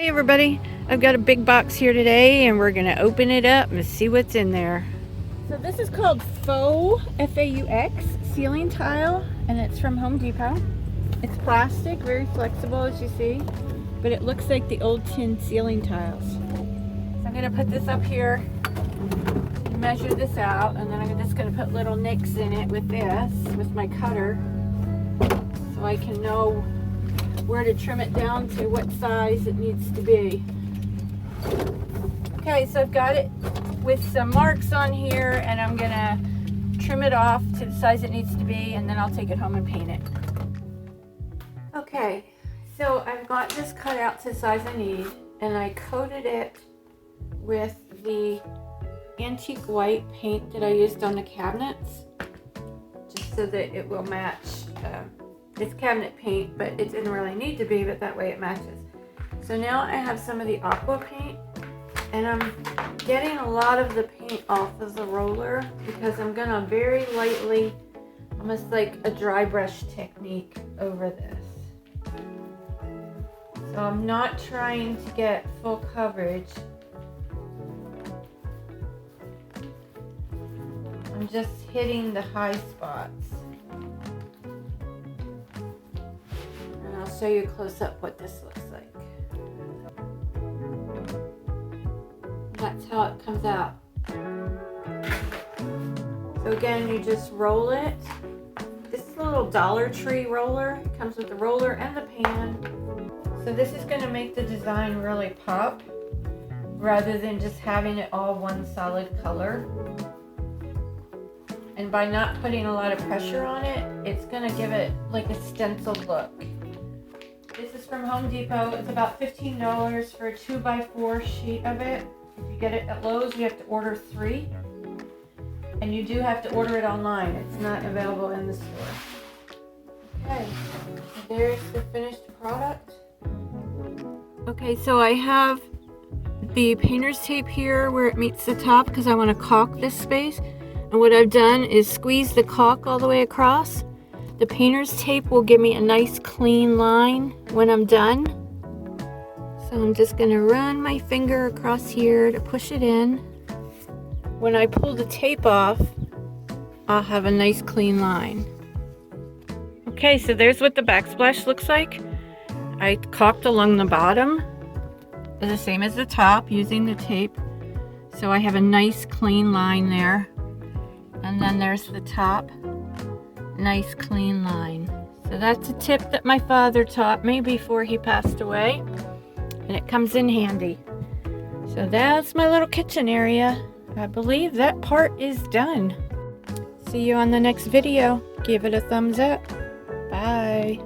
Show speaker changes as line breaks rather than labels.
Hey everybody, I've got a big box here today and we're gonna open it up and see what's in there. So this is called Faux, F-A-U-X, ceiling tile, and it's from Home Depot. It's plastic, very flexible as you see, but it looks like the old tin ceiling tiles. So I'm gonna put this up here, measure this out, and then I'm just gonna put little nicks in it with this, with my cutter, so I can know where to trim it down to what size it needs to be. Okay, so I've got it with some marks on here and I'm gonna trim it off to the size it needs to be, and then I'll take it home and paint it. Okay, so I've got this cut out to the size I need, and I coated it with the antique white paint that I used on the cabinets, just so that it will match. It's cabinet paint, but it didn't really need to be, but that way it matches. So now I have some of the aqua paint, and I'm getting a lot of the paint off of the roller because I'm gonna very lightly, almost like a dry brush technique over this. So I'm not trying to get full coverage. I'm just hitting the high spots. I'll show you close up what this looks like. That's how it comes out. So again, you just roll it. This is a little Dollar Tree roller. It comes with the roller and the pan. So this is going to make the design really pop, rather than just having it all one solid color. And by not putting a lot of pressure on it, it's going to give it like a stenciled look. This is from Home Depot. It's about $15 for a 2x4 sheet of it. If you get it at Lowe's, you have to order 3. And you do have to order it online. It's not available in the store. Okay, so there's the finished product. Okay, so I have the painter's tape here where it meets the top because I want to caulk this space. And what I've done is squeeze the caulk all the way across. The painter's tape will give me a nice clean line when I'm done. So I'm just going to run my finger across here to push it in. When I pull the tape off, I'll have a nice clean line. Okay, so there's what the backsplash looks like. I caulked along the bottom, the same as the top, using the tape. So I have a nice clean line there. And then there's the top. Nice clean line. So that's a tip that my father taught me before he passed away, and it comes in handy. So that's my little kitchen area. I believe that part is done. See you on the next video. Give it a thumbs up. Bye.